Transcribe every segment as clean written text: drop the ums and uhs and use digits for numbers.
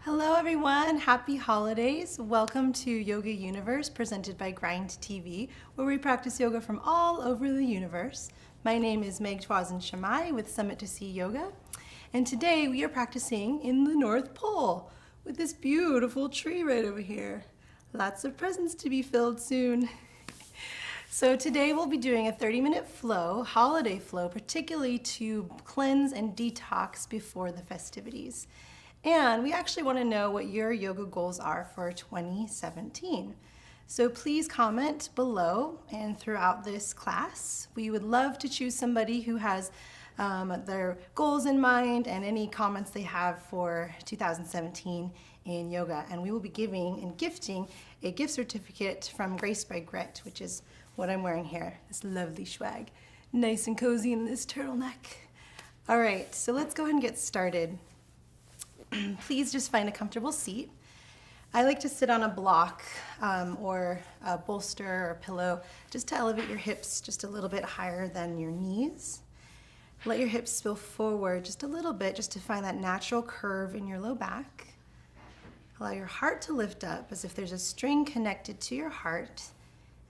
Hello everyone, happy holidays. Welcome to Yoga Universe presented by Grind TV, where we practice yoga from all over the universe. My name is Meg Twazin Shamai with Summit to Sea Yoga, and today we are practicing in the North Pole with this beautiful tree right over here. Lots of presents to be filled soon. So today we'll be doing a 30-minute flow, holiday flow, particularly to cleanse and detox before the festivities. And we actually want to know what your yoga goals are for 2017. So please comment below and throughout this class. We would love to choose somebody who has their goals in mind and any comments they have for 2017 in yoga. And we will be giving and gifting a gift certificate from Grace by Grit, which is what I'm wearing here, this lovely swag. Nice and cozy in this turtleneck. All right, so let's go ahead and get started. Please just find a comfortable seat. I like to sit on a block or a bolster or pillow just to elevate your hips just a little bit higher than your knees. Let your hips spill forward just a little bit just to find that natural curve in your low back. Allow your heart to lift up as if there's a string connected to your heart,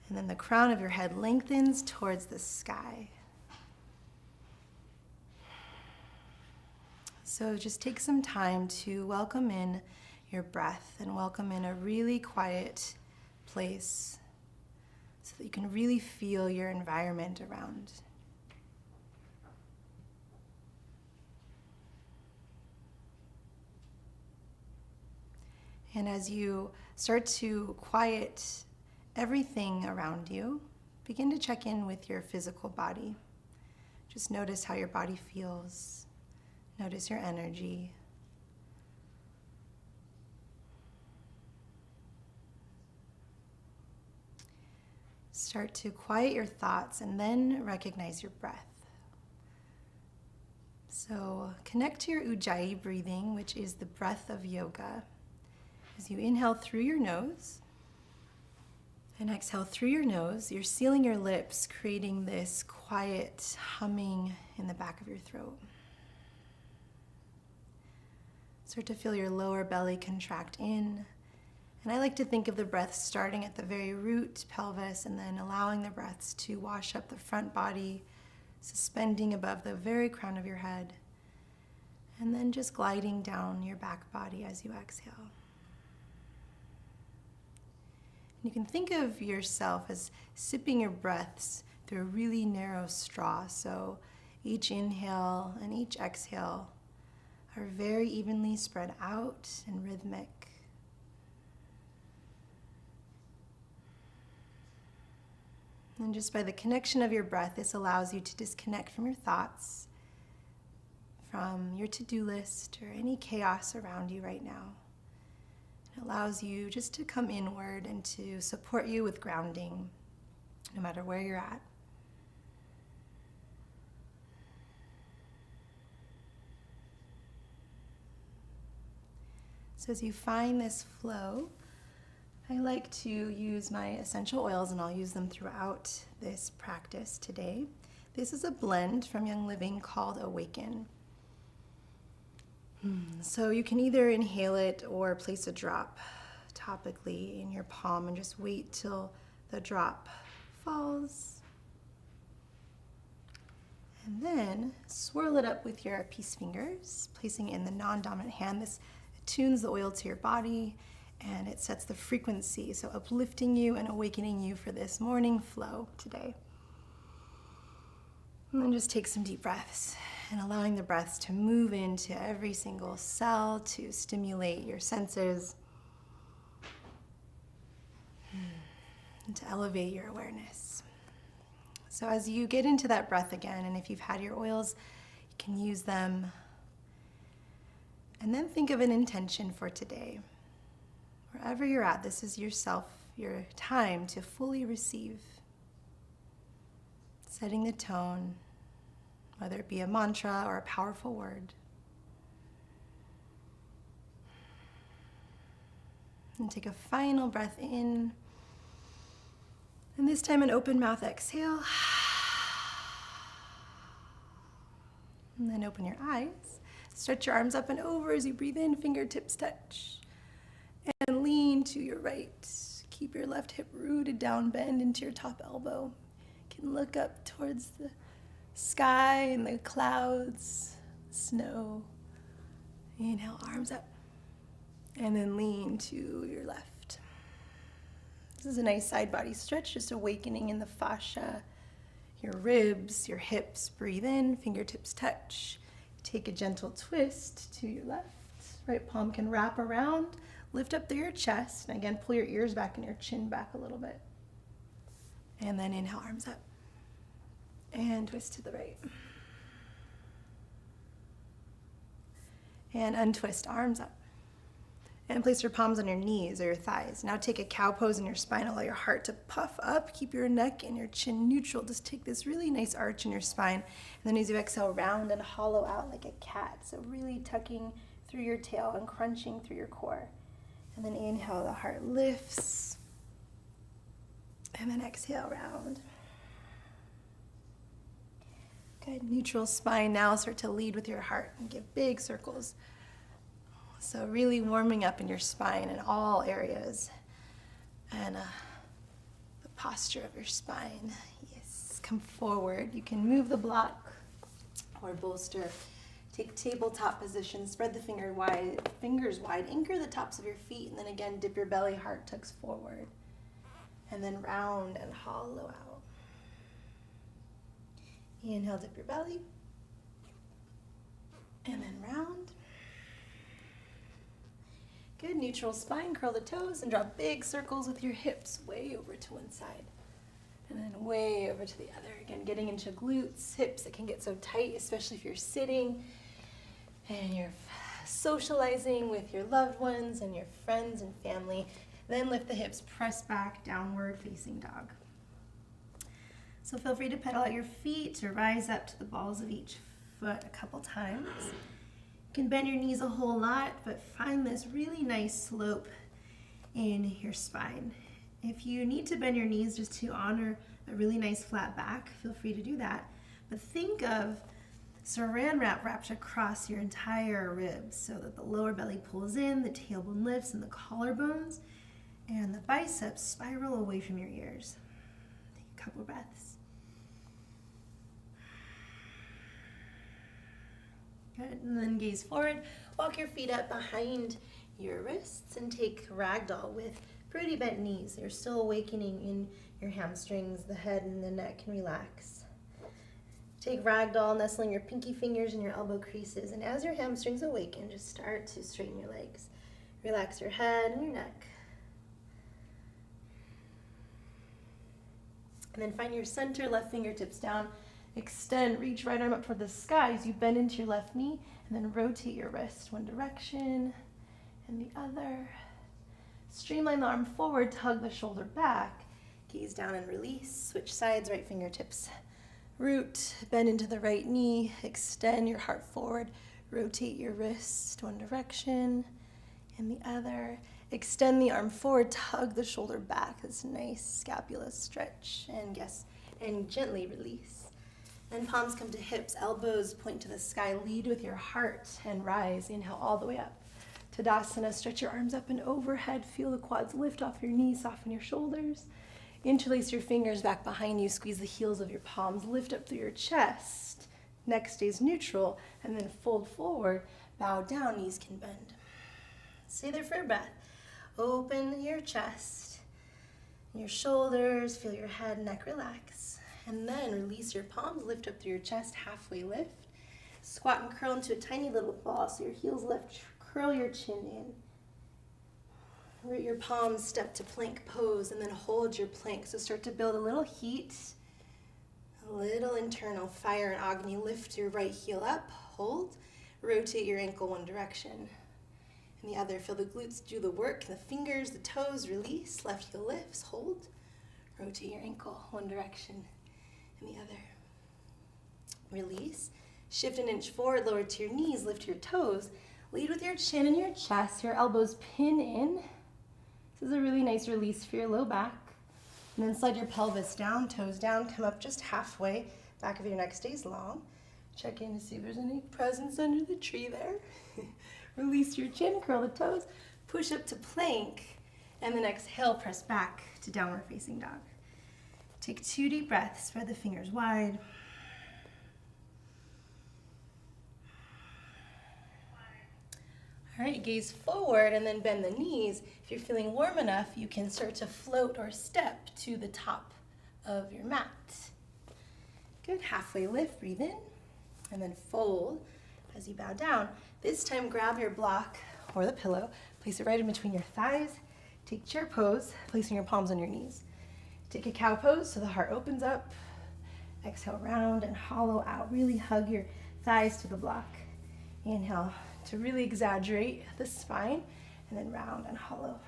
and then the crown of your head lengthens towards the sky. So just take some time to welcome in your breath and welcome in a really quiet place so that you can really feel your environment around. And as you start to quiet everything around you, begin to check in with your physical body. Just notice how your body feels. Notice your energy. Start to quiet your thoughts and then recognize your breath. So connect to your Ujjayi breathing, which is the breath of yoga. As you inhale through your nose and exhale through your nose, you're sealing your lips, creating this quiet humming in the back of your throat. Start to feel your lower belly contract in. And I like to think of the breath starting at the very root pelvis and then allowing the breaths to wash up the front body, suspending above the very crown of your head, and then just gliding down your back body as you exhale. And you can think of yourself as sipping your breaths through a really narrow straw. So each inhale and each exhale are very evenly spread out and rhythmic. And just by the connection of your breath, this allows you to disconnect from your thoughts, from your to-do list, or any chaos around you right now. It allows you just to come inward and to support you with grounding, no matter where you're at. So as you find this flow, I like to use my essential oils, and I'll use them throughout this practice today. This is a blend from Young Living called Awaken. So you can either inhale it or place a drop topically in your palm and just wait till the drop falls. And then swirl it up with your peace fingers, placing it in the non-dominant hand. This tunes the oil to your body and it sets the frequency, so uplifting you and awakening you for this morning flow today. And then just take some deep breaths and allowing the breaths to move into every single cell to stimulate your senses and to elevate your awareness. So as you get into that breath again, and if you've had your oils, you can use them. And then think of an intention for today. Wherever you're at, this is yourself, your time to fully receive. Setting the tone, whether it be a mantra or a powerful word. And take a final breath in. And this time an open mouth exhale. And then open your eyes. Stretch your arms up and over as you breathe in, fingertips touch. And lean to your right. Keep your left hip rooted down, bend into your top elbow. You can look up towards the sky and the clouds, snow. Inhale, arms up. And then lean to your left. This is a nice side body stretch, just awakening in the fascia, your ribs, your hips. Breathe in, fingertips touch. Take a gentle twist to your left. Right palm can wrap around, lift up through your chest, and again, pull your ears back and your chin back a little bit. And then inhale, arms up. And twist to the right. And untwist, arms up. And place your palms on your knees or your thighs. Now take a cow pose in your spine. Allow your heart to puff up. Keep your neck and your chin neutral. Just take this really nice arch in your spine. And then as you exhale, round and hollow out like a cat. So really tucking through your tail and crunching through your core. And then inhale, the heart lifts. And then exhale, round. Good, neutral spine. Now start to lead with your heart and give big circles. So really warming up in your spine in all areas. And the posture of your spine. Yes, come forward. You can move the block or bolster. Take tabletop position. Spread the fingers wide. Anchor the tops of your feet. And then again, dip your belly, heart tucks forward. And then round and hollow out. Inhale, dip your belly. And then round. Good, neutral spine, curl the toes and draw big circles with your hips way over to one side. And then way over to the other. Again, getting into glutes, hips that can get so tight, especially if you're sitting and you're socializing with your loved ones and your friends and family. Then lift the hips, press back, downward facing dog. So feel free to pedal out your feet or rise up to the balls of each foot a couple times. You can bend your knees a whole lot, but find this really nice slope in your spine. If you need to bend your knees just to honor a really nice flat back, feel free to do that. But think of saran wrap wrapped across your entire ribs so that the lower belly pulls in, the tailbone lifts, and the collarbones, and the biceps spiral away from your ears. Take a couple breaths. Good, and then gaze forward. Walk your feet up behind your wrists and take ragdoll with pretty bent knees. You're still awakening in your hamstrings, the head and the neck can relax. Take ragdoll, nestling your pinky fingers in your elbow creases, and as your hamstrings awaken, just start to straighten your legs. Relax your head and your neck. And then find your center, left fingertips down. Extend, reach right arm up toward the sky as you bend into your left knee, and then rotate your wrist one direction and the other. Streamline the arm forward, tug the shoulder back. Gaze down and release. Switch sides, right fingertips. Root, bend into the right knee. Extend your heart forward. Rotate your wrist one direction and the other. Extend the arm forward, tug the shoulder back. This nice scapula stretch, and gently release. And palms come to hips, elbows point to the sky. Lead with your heart and rise. Inhale all the way up. Tadasana, stretch your arms up and overhead. Feel the quads lift off your knees, soften your shoulders. Interlace your fingers back behind you. Squeeze the heels of your palms. Lift up through your chest. Neck stays neutral. And then fold forward. Bow down, knees can bend. Stay there for a breath. Open your chest, your shoulders. Feel your head, neck relax. And then release your palms, lift up through your chest, halfway lift. Squat and curl into a tiny little ball so your heels lift, curl your chin in. Root your palms, step to plank pose, and then hold your plank. So start to build a little heat, a little internal fire and Agni. Lift your right heel up, hold, rotate your ankle one direction. And the other, feel the glutes do the work, the fingers, the toes, release, left heel lifts, hold, rotate your ankle one direction. And the other. Release. Shift an inch forward, lower to your knees, lift your toes. Lead with your chin and your chest, your elbows pin in. This is a really nice release for your low back. And then slide your pelvis down, toes down, come up just halfway. Back of your neck stays long. Check in to see if there's any presence under the tree there. Release your chin, curl the toes, push up to plank, and then exhale, press back to downward facing dog. Take 2 deep breaths, spread the fingers wide. All right, gaze forward and then bend the knees. If you're feeling warm enough, you can start to float or step to the top of your mat. Good, halfway lift, breathe in, and then fold as you bow down. This time, grab your block or the pillow, place it right in between your thighs. Take chair pose, placing your palms on your knees. Take a cow pose so the heart opens up. Exhale, round and hollow out. Really hug your thighs to the block. Inhale to really exaggerate the spine, and then round and hollow.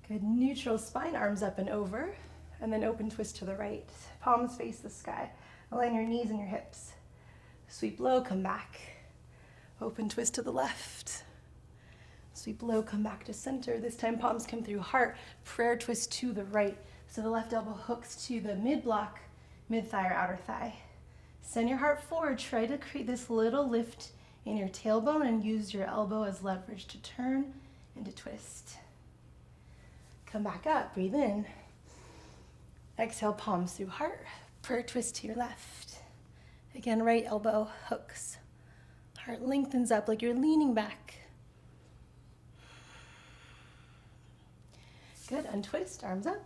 Good, neutral spine, arms up and over, and then open twist to the right. Palms face the sky. Align your knees and your hips. Sweep low, come back. Open twist to the left. Sweep low, come back to center. This time palms come through heart. Prayer twist to the right. So the left elbow hooks to the mid block, mid thigh or outer thigh. Send your heart forward. Try to create this little lift in your tailbone and use your elbow as leverage to turn and to twist. Come back up, breathe in. Exhale, palms through heart. Prayer twist to your left. Again, right elbow hooks. Heart lengthens up like you're leaning back. Good, untwist, arms up.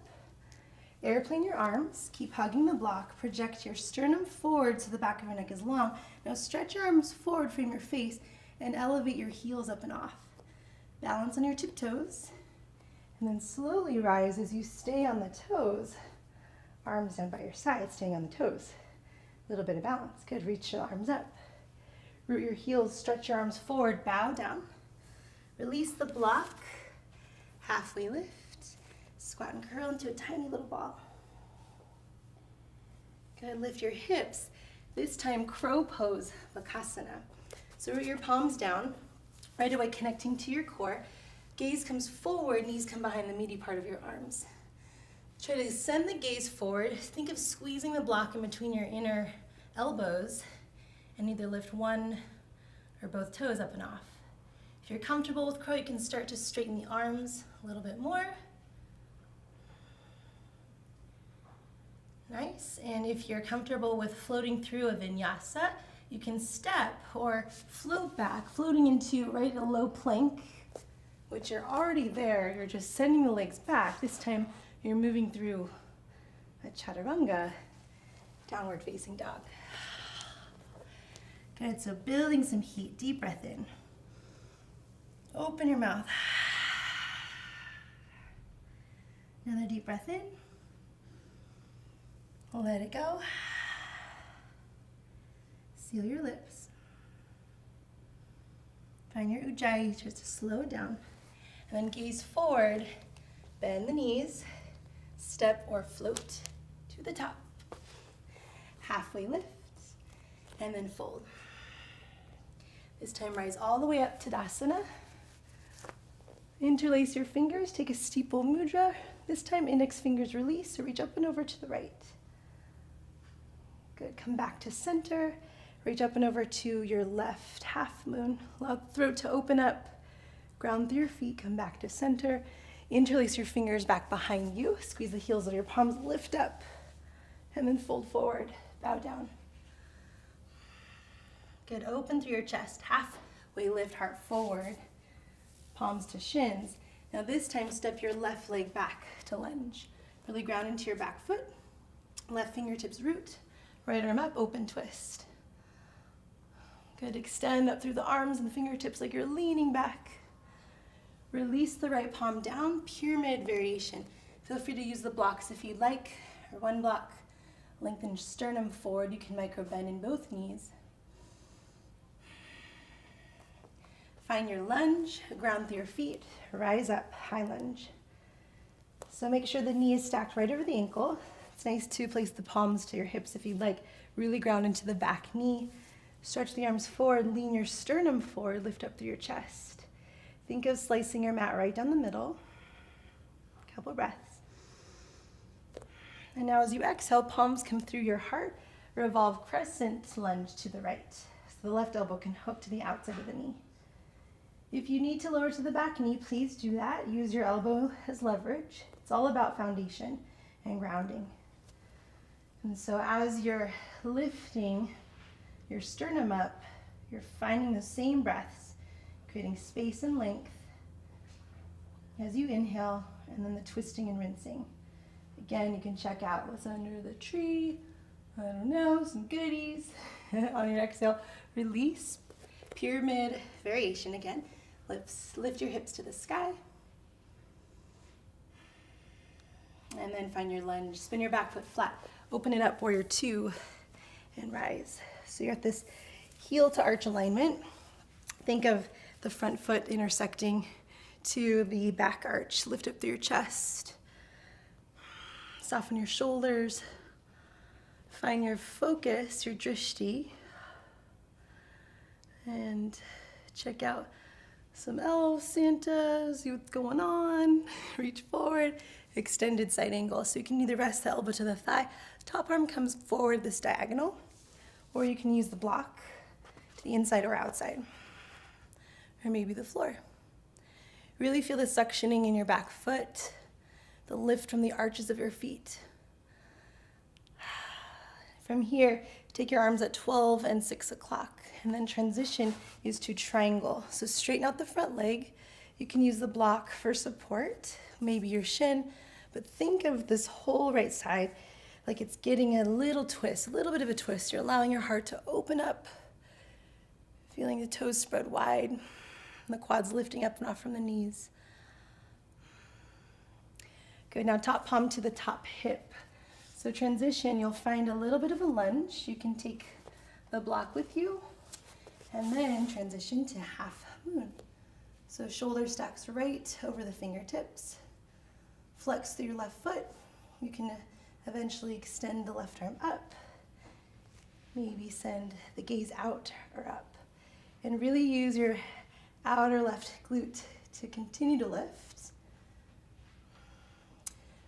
Airplane your arms, keep hugging the block, project your sternum forward so the back of your neck is long. Now stretch your arms forward from your face and elevate your heels up and off. Balance on your tiptoes, and then slowly rise as you stay on the toes. Arms down by your side, staying on the toes. A little bit of balance, good, reach your arms up. Root your heels, stretch your arms forward, bow down. Release the block, halfway lift. Squat and curl into a tiny little ball. Good, lift your hips. This time, crow pose, Bakasana. So root your palms down, right away connecting to your core. Gaze comes forward, knees come behind the meaty part of your arms. Try to send the gaze forward. Think of squeezing the block in between your inner elbows and either lift one or both toes up and off. If you're comfortable with crow, you can start to straighten the arms a little bit more. Nice, and if you're comfortable with floating through a vinyasa, you can step or float back, floating into right a low plank, which you're already there. You're just sending the legs back. This time you're moving through a chaturanga, downward facing dog. Good, so building some heat, deep breath in. Open your mouth. Another deep breath in. Let it go. Seal your lips. Find your ujjayi just to slow it down. And then gaze forward, bend the knees, step or float to the top. Halfway lift, and then fold. This time rise all the way up to Tadasana. Interlace your fingers, take a steeple mudra. This time index fingers release, so reach up and over to the right. Good, come back to center. Reach up and over to your left half moon. Allow the throat to open up. Ground through your feet, come back to center. Interlace your fingers back behind you. Squeeze the heels of your palms, lift up. And then fold forward, bow down. Good, open through your chest. Halfway lift, heart forward. Palms to shins. Now this time, step your left leg back to lunge. Really ground into your back foot. Left fingertips root. Right arm up, open twist. Good, extend up through the arms and the fingertips like you're leaning back. Release the right palm down, pyramid variation. Feel free to use the blocks if you'd like, or one block. Lengthen sternum forward. You can micro bend in both knees. Find your lunge, ground through your feet, rise up, high lunge. So make sure the knee is stacked right over the ankle. It's nice to place the palms to your hips if you'd like. Really ground into the back knee. Stretch the arms forward, lean your sternum forward, lift up through your chest. Think of slicing your mat right down the middle. Couple breaths. And now as you exhale, palms come through your heart. revolve crescent lunge to the right. So the left elbow can hook to the outside of the knee. If you need to lower to the back knee, please do that. Use your elbow as leverage. It's all about foundation and grounding. And so as you're lifting your sternum up, you're finding the same breaths, creating space and length as you inhale, and then the twisting and rinsing. Again, you can check out what's under the tree. I don't know, some goodies. On your exhale, release. Pyramid variation again. Lift your hips to the sky. And then find your lunge. Spin your back foot flat. Open it up, warrior two, and rise. So you're at this heel to arch alignment. Think of the front foot intersecting to the back arch. Lift up through your chest. Soften your shoulders. Find your focus, your drishti. And check out some elves, Santas, see what's going on. Reach forward, extended side angle. So you can either rest the elbow to the thigh, top arm comes forward this diagonal, or you can use the block to the inside or outside, or maybe the floor. Really feel the suctioning in your back foot, the lift from the arches of your feet. From here, take your arms at 12 and 6 o'clock, and then transition is to triangle. So straighten out the front leg. You can use the block for support, maybe your shin, but think of this whole right side like it's getting a little twist, a little bit of a twist. You're allowing your heart to open up, feeling the toes spread wide, and the quads lifting up and off from the knees. Good, now top palm to the top hip. So transition, you'll find a little bit of a lunge. You can take the block with you, and then transition to half moon. So shoulder stacks right over the fingertips. Flex through your left foot. You can eventually extend the left arm up. Maybe send the gaze out or up. And really use your outer left glute to continue to lift.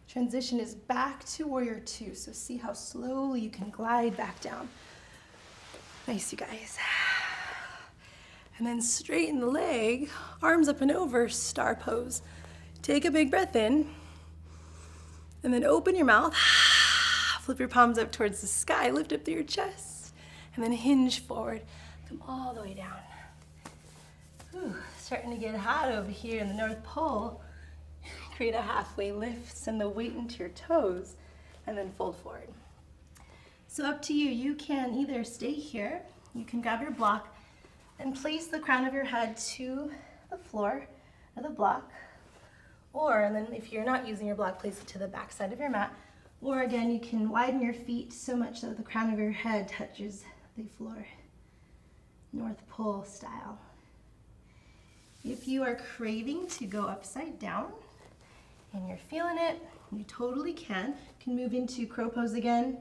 Transition is back to warrior two. So see how slowly you can glide back down. Nice, you guys. And then straighten the leg, arms up and over, star pose. Take a big breath in, and then open your mouth. Flip your palms up towards the sky, lift up through your chest, and then hinge forward. Come all the way down. Whew, starting to get hot over here in the North Pole. Create a halfway lift, send the weight into your toes, and then fold forward. So up to you. You can either stay here, you can grab your block and place the crown of your head to the floor of the block, or, and then if you're not using your block, place it to the back side of your mat, or again, you can widen your feet so much that the crown of your head touches the floor, North Pole style. If you are craving to go upside down and you're feeling it, you totally can. You can move into crow pose again.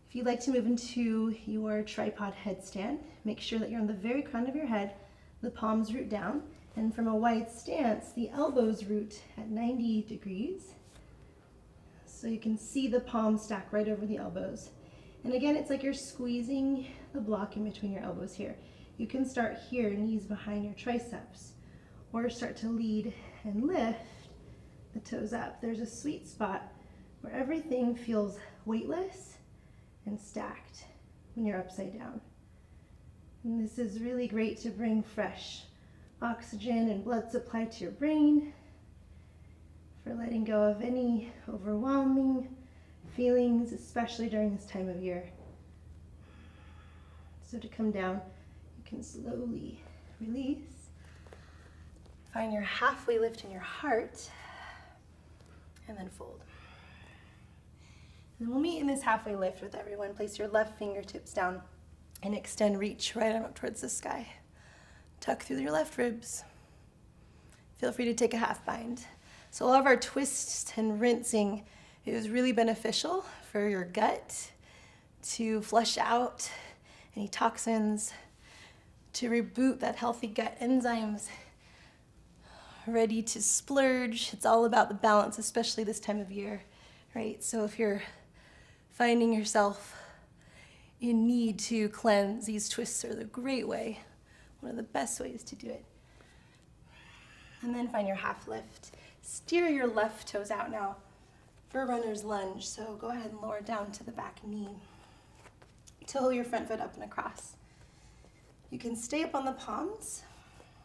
If you'd like to move into your tripod headstand, make sure that you're on the very crown of your head, the palms root down, and from a wide stance, the elbows root at 90 degrees. So you can see the palms stack right over the elbows. And again, it's like you're squeezing the block in between your elbows here. You can start here, knees behind your triceps, or start to lead and lift the toes up. There's a sweet spot where everything feels weightless and stacked when you're upside down. And this is really great to bring fresh oxygen and blood supply to your brain, for letting go of any overwhelming feelings, especially during this time of year. So to come down, you can slowly release. Find your halfway lift in your heart, and then fold. And we'll meet in this halfway lift with everyone. Place your left fingertips down and extend, reach right arm up towards the sky. Tuck through your left ribs. Feel free to take a half bind. So all of our twists and rinsing is really beneficial for your gut to flush out any toxins, to reboot that healthy gut enzymes, ready to splurge. It's all about the balance, especially this time of year, right? So if you're finding yourself in need to cleanse, these twists are the great way, one of the best ways to do it. And then find your half lift. Steer your left toes out now for a runner's lunge. So go ahead and lower down to the back knee. Toe your front foot up and across. You can stay up on the palms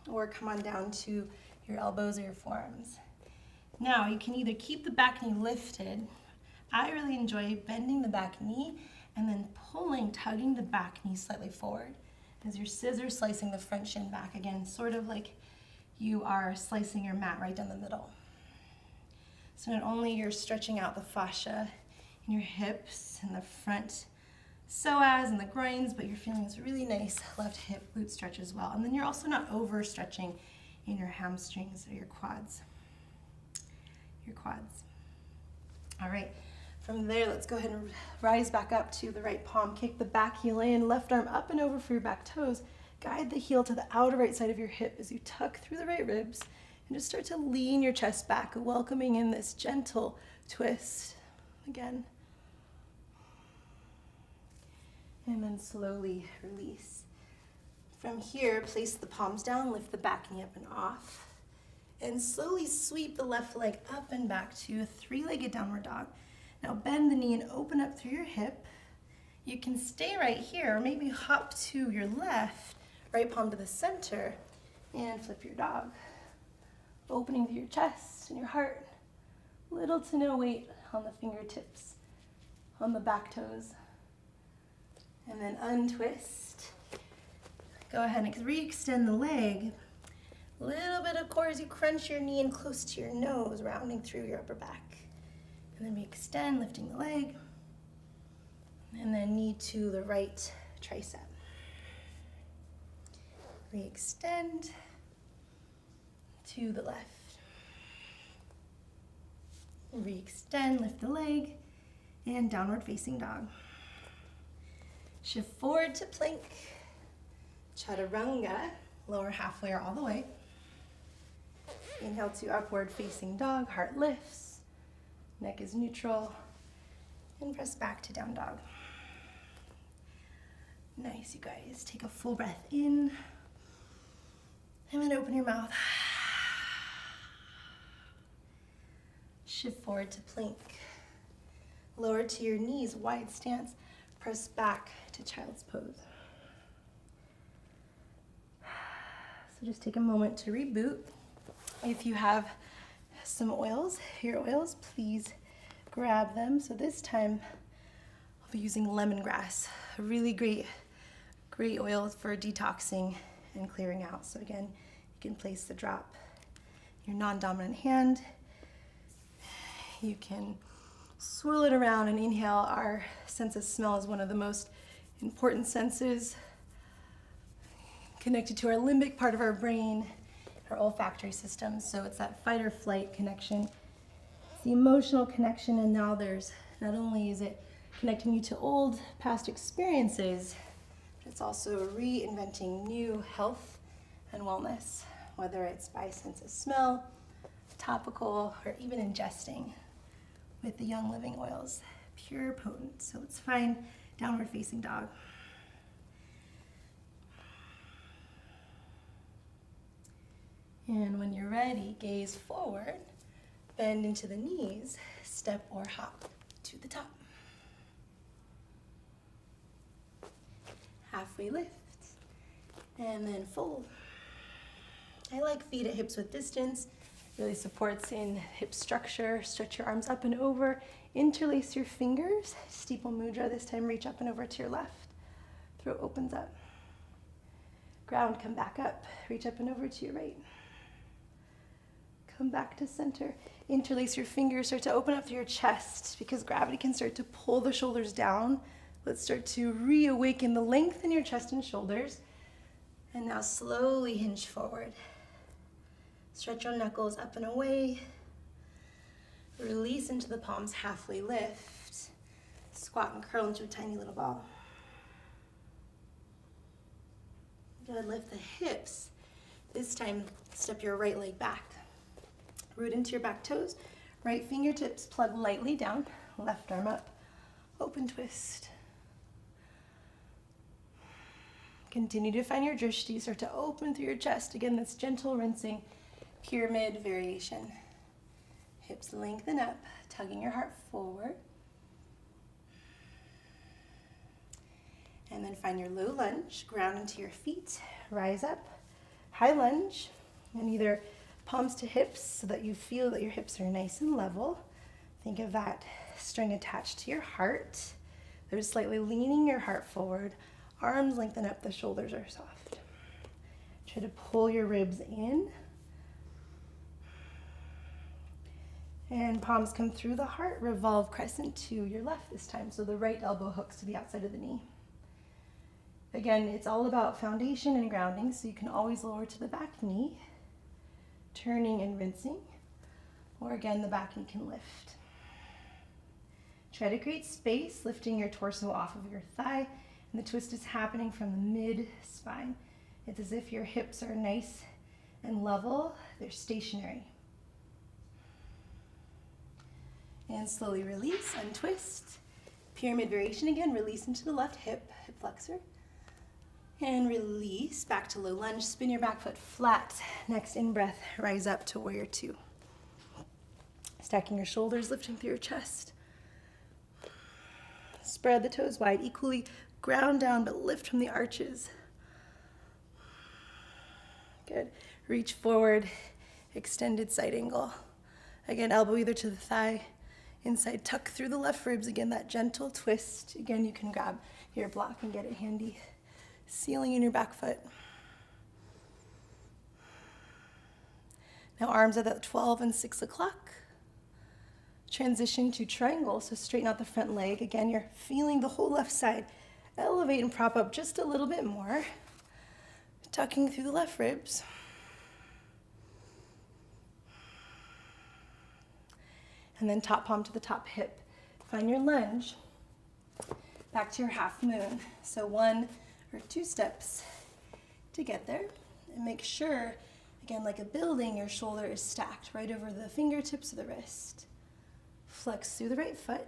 or come on down to your elbows or your forearms. Now you can either keep the back knee lifted. I really enjoy bending the back knee and then pulling, tugging the back knee slightly forward as your scissors slicing the front shin back again, sort of like you are slicing your mat right down the middle. So not only you're stretching out the fascia in your hips and the front psoas and the groins, but you're feeling this really nice left hip glute stretch as well. And then you're also not overstretching in your hamstrings or your quads. All right, from there, let's go ahead and rise back up to the right palm. Kick the back heel in, left arm up and over for your back toes. Guide the heel to the outer right side of your hip as you tuck through the right ribs and just start to lean your chest back, welcoming in this gentle twist. Again. And then slowly release. From here, place the palms down, lift the back knee up and off, and slowly sweep the left leg up and back to a three-legged downward dog. Now bend the knee and open up through your hip. You can stay right here, or maybe hop to your left, right palm to the center, and flip your dog. Opening through your chest and your heart. Little to no weight on the fingertips, on the back toes. And then untwist. Go ahead and re-extend the leg. Little bit of core as you crunch your knee in close to your nose, rounding through your upper back. And then re-extend, lifting the leg. And then knee to the right tricep. Re-extend to the left. Re-extend, lift the leg, and downward facing dog. Shift forward to plank, chaturanga, lower halfway or all the way. Inhale to upward facing dog, heart lifts, neck is neutral, and press back to down dog. Nice, you guys. Take a full breath in, and then open your mouth. Shift forward to plank. Lower to your knees, wide stance. Press back to child's pose. So just take a moment to reboot. If you have some oils, hair oils, please grab them. So this time I'll be using lemongrass, a really great oil for detoxing and clearing out. So again, you can place the drop in your non-dominant hand. You can swirl it around and inhale. Our sense of smell is one of the most important senses connected to our limbic part of our brain, our olfactory system. So it's that fight or flight connection. It's the emotional connection, and now there's, not only is it connecting you to old past experiences, but it's also reinventing new health and wellness, whether it's by sense of smell, topical, or even ingesting with the Young Living oils. Pure, potent. So let's find downward facing dog. And when you're ready, gaze forward, bend into the knees, step or hop to the top. Halfway lift, and then fold. I like feet at hips width distance. Really supports in hip structure. Stretch your arms up and over. Interlace your fingers. Steeple mudra. This time reach up and over to your left. Throat opens up. Ground, come back up. Reach up and over to your right. Come back to center. Interlace your fingers. Start to open up through your chest because gravity can start to pull the shoulders down. Let's start to reawaken the length in your chest and shoulders. And now slowly hinge forward. Stretch your knuckles up and away. Release into the palms, halfway lift. Squat and curl into a tiny little ball. Good, lift the hips. This time, step your right leg back. Root into your back toes. Right fingertips plug lightly down. Left arm up. Open twist. Continue to find your drishti. Start to open through your chest. Again, this gentle rinsing, pyramid variation. Hips lengthen up, tugging your heart forward. And then find your low lunge, ground into your feet, rise up, high lunge, and either palms to hips so that you feel that your hips are nice and level. Think of that string attached to your heart. They're slightly leaning your heart forward. Arms lengthen up, the shoulders are soft. Try to pull your ribs in. And palms come through the heart, revolve crescent to your left this time. So the right elbow hooks to the outside of the knee. Again, it's all about foundation and grounding, so you can always lower to the back knee, turning and rinsing, or again, the back knee can lift. Try to create space, lifting your torso off of your thigh, and the twist is happening from the mid-spine. It's as if your hips are nice and level, they're stationary. And slowly release, untwist. Pyramid variation again, release into the left hip, hip flexor. And release, back to low lunge, spin your back foot flat. Next in-breath, rise up to warrior two. Stacking your shoulders, lifting through your chest. Spread the toes wide, equally ground down, but lift from the arches. Good. Reach forward, extended side angle. Again, elbow either to the thigh, inside tuck through the left ribs. Again, that gentle twist. Again, you can grab your block and get it handy. Sealing in your back foot. Now arms at the 12 and 6 o'clock. Transition to triangle, so straighten out the front leg. Again, you're feeling the whole left side. Elevate and prop up just a little bit more. Tucking through the left ribs. And then top palm to the top hip. Find your lunge. Back to your half moon. So 1 or 2 steps to get there. And make sure, again, like a building, your shoulder is stacked right over the fingertips of the wrist. Flex through the right foot.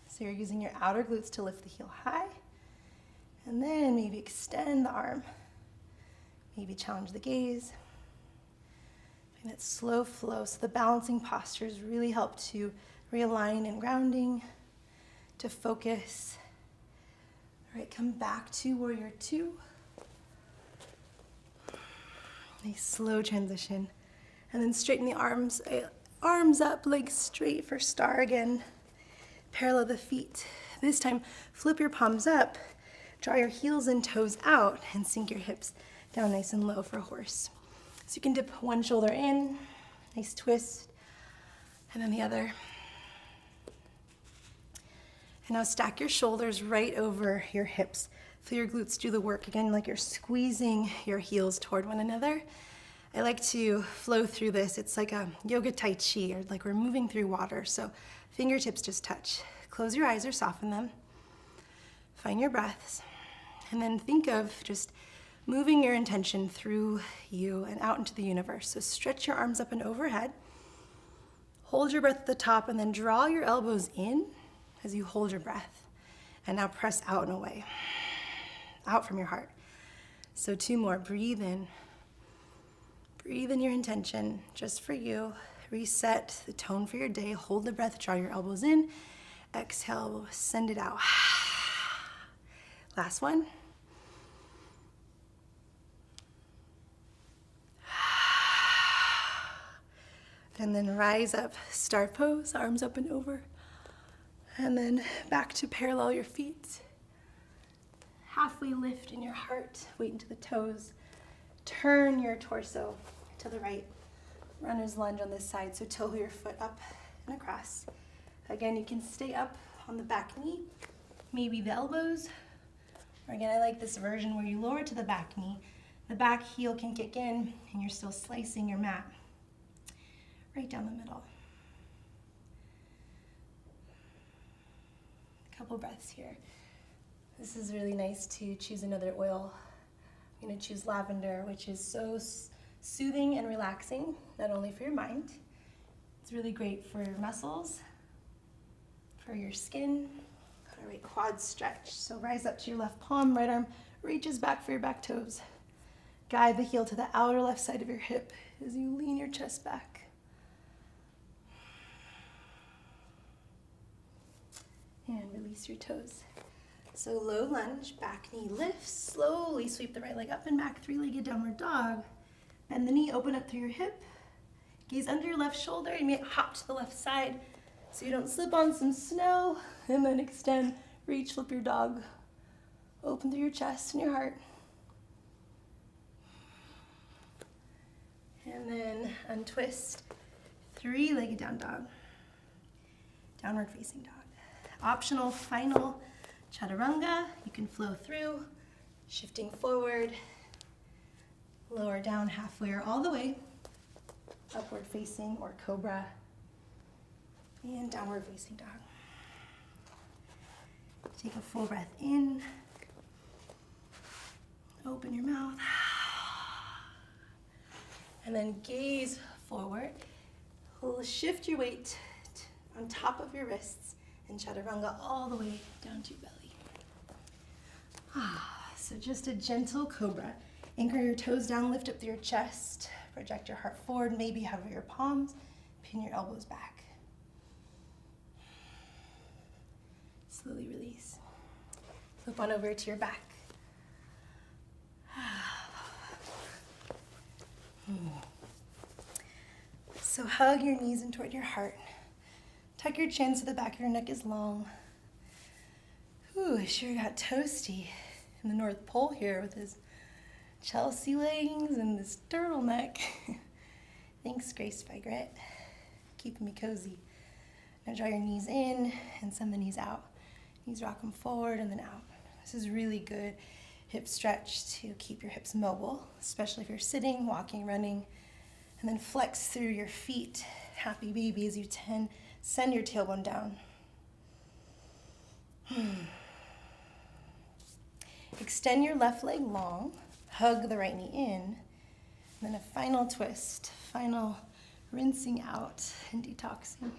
So you're using your outer glutes to lift the heel high. And then maybe extend the arm. Maybe challenge the gaze. Find that slow flow. So the balancing postures really help to realign and grounding, to focus. All right, come back to warrior two. Nice slow transition. And then straighten the arms up, legs straight for star again. Parallel the feet. This time, flip your palms up, draw your heels and toes out, and sink your hips down nice and low for a horse. So you can dip one shoulder in, nice twist, and then the other. And now stack your shoulders right over your hips. Feel your glutes do the work. Again, like you're squeezing your heels toward one another. I like to flow through this. It's like a yoga tai chi, or like we're moving through water. So fingertips just touch. Close your eyes or soften them. Find your breaths. And then think of just moving your intention through you and out into the universe. So stretch your arms up and overhead. Hold your breath at the top and then draw your elbows in as you hold your breath. And now press out and away. Out from your heart. So 2 more. Breathe in. Breathe in your intention just for you. Reset the tone for your day. Hold the breath. Draw your elbows in. Exhale. Send it out. Last one. And then rise up. Star pose. Arms up and over. And then back to parallel your feet. Halfway lift in your heart. Weight into the toes. Turn your torso to the right. Runner's lunge on this side. So toe your foot up and across. Again, you can stay up on the back knee. Maybe the elbows. Or again, I like this version where you lower to the back knee. The back heel can kick in and you're still slicing your mat right down the middle. Couple breaths here. This is really nice to choose another oil. I'm going to choose lavender, which is so soothing and relaxing, not only for your mind. It's really great for your muscles, for your skin. All right, quad stretch. So rise up to your left palm, right arm reaches back for your back toes. Guide the heel to the outer left side of your hip as you lean your chest back. And release your toes. So low lunge, back knee lifts, slowly sweep the right leg up and back, three-legged downward dog. Bend the knee, open up through your hip. Gaze under your left shoulder. You may hop to the left side so you don't slip on some snow. And then extend, reach, flip your dog. Open through your chest and your heart. And then untwist, three-legged down dog. Downward facing dog. Optional final chaturanga. You can flow through, shifting forward, lower down halfway or all the way. Upward facing or cobra. And downward facing dog. Take a full breath in. Open your mouth. And then gaze forward. Shift your weight on top of your wrists and chaturanga all the way down to your belly. So just a gentle cobra. Anchor your toes down, lift up through your chest. Project your heart forward, maybe hover your palms. Pin your elbows back. Slowly release. Flip on over to your back. So hug your knees in toward your heart. Tuck your chin so the back of your neck is long. Ooh, I sure got toasty in the North Pole here with his Chelsea leggings and this turtleneck. Thanks, Grace by Grit. Keeping me cozy. Now draw your knees in and send the knees out. Knees rock them forward and then out. This is really good hip stretch to keep your hips mobile, especially if you're sitting, walking, running. And then flex through your feet. Happy baby as you send your tailbone down. Extend your left leg long. Hug the right knee in. And then a final twist. Final rinsing out and detoxing.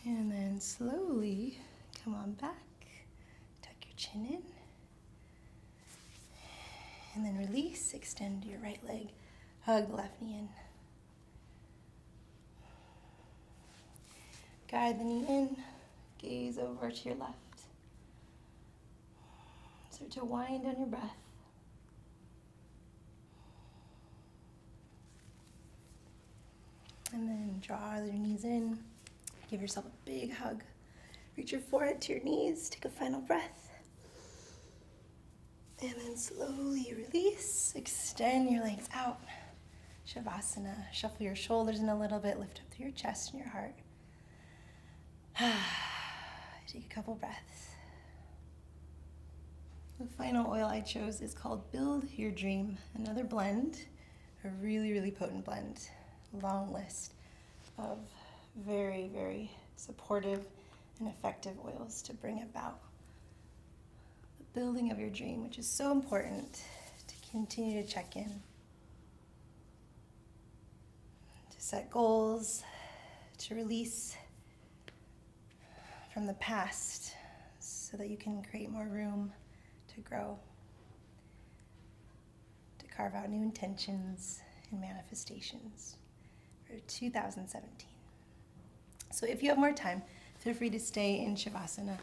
And then slowly come on back, tuck your chin in, and then release, extend your right leg, hug the left knee in. Guide the knee in, gaze over to your left. Start to wind down your breath. And then draw your knees in. Give yourself a big hug. Reach your forehead to your knees. Take a final breath. And then slowly release. Extend your legs out. Shavasana. Shuffle your shoulders in a little bit. Lift up through your chest and your heart. Take a couple breaths. The final oil I chose is called Build Your Dream. Another blend. A really, really potent blend. Long list of very, very supportive and effective oils to bring about the building of your dream, which is so important to continue to check in, to set goals, to release from the past so that you can create more room to grow, to carve out new intentions and manifestations for 2017. So if you have more time, feel free to stay in Shavasana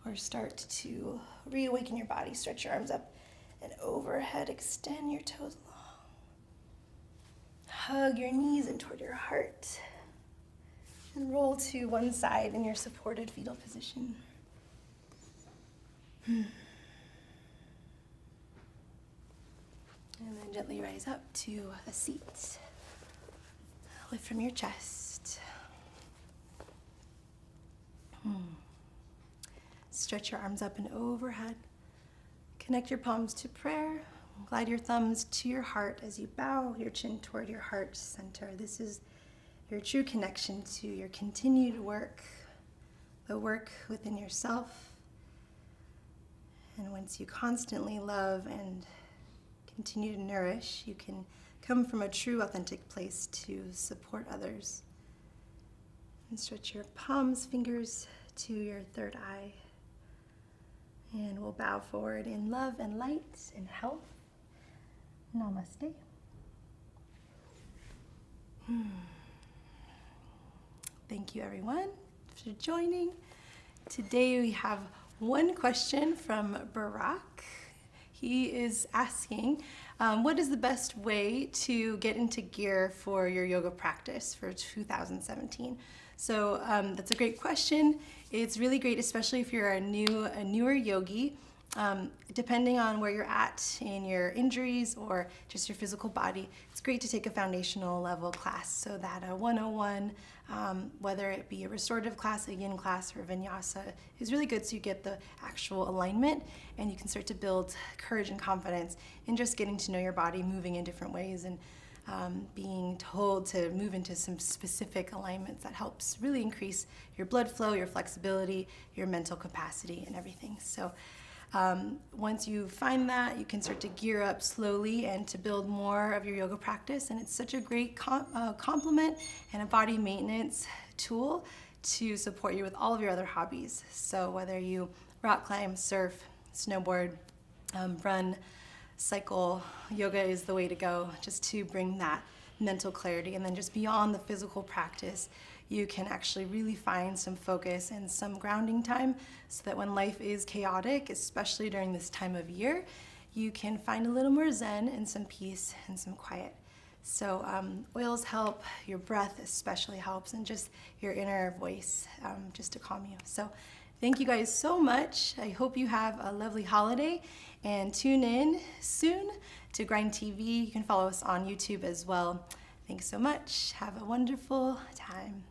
or start to reawaken your body. Stretch your arms up and overhead. Extend your toes long. Hug your knees in toward your heart. And roll to one side in your supported fetal position. And then gently rise up to a seat. Lift from your chest. Stretch your arms up and overhead. Connect your palms to prayer. Glide your thumbs to your heart as you bow your chin toward your heart center. This is your true connection to your continued work, the work within yourself. And once you constantly love and continue to nourish, you can come from a true, authentic place to support others. And stretch your palms, fingers to your third eye. And we'll bow forward in love and light and health. Namaste. Thank you, everyone, for joining. Today we have one question from Barack. He is asking, what is the best way to get into gear for your yoga practice for 2017? So that's a great question. It's really great, especially if you're a newer yogi. Depending on where you're at in your injuries or just your physical body, it's great to take a foundational level class. So that a 101, whether it be a restorative class, a yin class, or a vinyasa, is really good so you get the actual alignment and you can start to build courage and confidence in just getting to know your body, moving in different ways, and being told to move into some specific alignments that helps really increase your blood flow, your flexibility, your mental capacity, and everything. So once you find that, you can start to gear up slowly and to build more of your yoga practice. And it's such a great complement and a body maintenance tool to support you with all of your other hobbies. So whether you rock climb, surf, snowboard, run, cycle, yoga is the way to go, just to bring that mental clarity. And then just beyond the physical practice, you can actually really find some focus and some grounding time so that when life is chaotic, especially during this time of year, you can find a little more zen and some peace and some quiet. So oils help, your breath especially helps, and just your inner voice just to calm you. So thank you guys so much. I hope you have a lovely holiday, and tune in soon to Grind TV. You can follow us on YouTube as well. Thanks so much. Have a wonderful time.